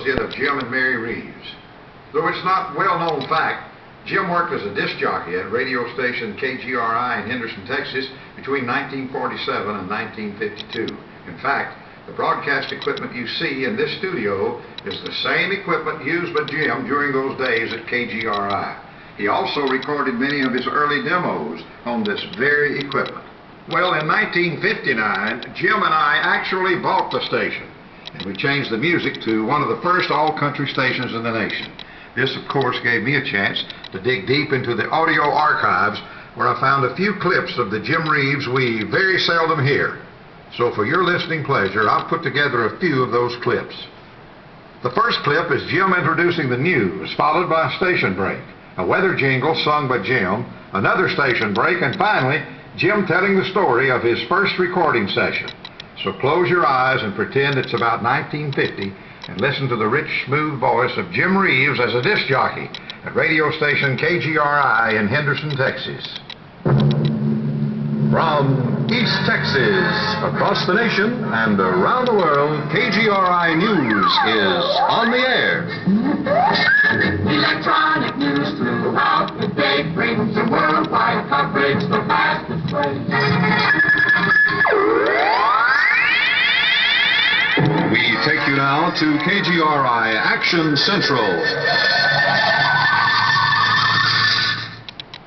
was it of Jim and Mary Reeves. Though it's not well-known fact, Jim worked as a disc jockey at radio station KGRI in Henderson, Texas between 1947 and 1952. In fact, the broadcast equipment you see in this studio is the same equipment used by Jim during those days at KGRI. He also recorded many of his early demos on this very equipment. Well, in 1959, Jim and I actually bought the station, and we changed the music to one of the first all-country stations in the nation. This, of course, gave me a chance to dig deep into the audio archives, where I found a few clips of the Jim Reeves we very seldom hear. So for your listening pleasure, I've put together a few of those clips. The first clip is Jim introducing the news, followed by a station break, a weather jingle sung by Jim, another station break, and finally, Jim telling the story of his first recording session. So close your eyes and pretend it's about 1950 and listen to the rich, smooth voice of Jim Reeves as a disc jockey at radio station KGRI in Henderson, Texas. From East Texas, across the nation, and around the world, KGRI News is on the air. Electronic news throughout the day brings the worldwide coverage the fastest way. We take you now to KGRI Action Central.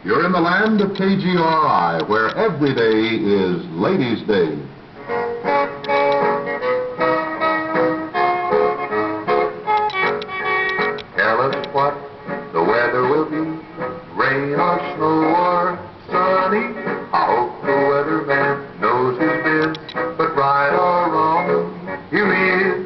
You're in the land of KGRI, where every day is Ladies' Day. Tell us what the weather will be, rain or snow or sunny. I hope the weatherman knows his biz, but right or wrong, here he is.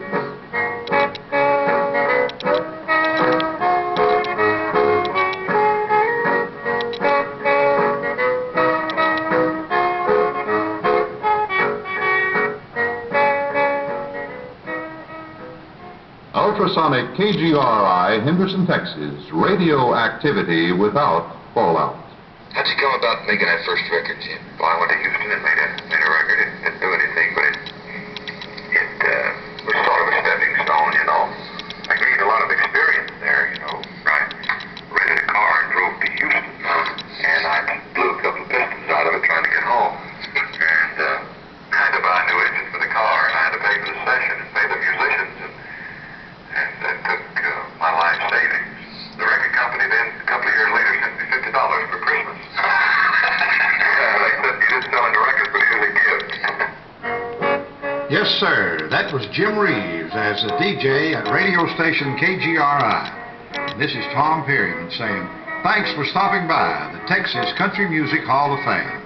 Ultrasonic KGRI, Henderson, Texas, radio activity without fallout. How'd you come about making that first record, Jim? Well, I went to Houston and made a record. It didn't do anything, but it was sort of a stepping stone, you know. I gained a lot of experience there, you know. I rented a car and drove to Houston, and I blew a couple of pistons out of it trying to get home. And I had to buy a new engine for the car, and I had to pay for the session and pay the musicians, and that took my life savings. The record company then, a couple of years later, sent me $50 for Christmas. They said you didn't sell any records, but here's a gift. Yes, sir, that was Jim Reeves as a DJ at radio station KGRI. And this is Tom Perryman saying, thanks for stopping by the Texas Country Music Hall of Fame.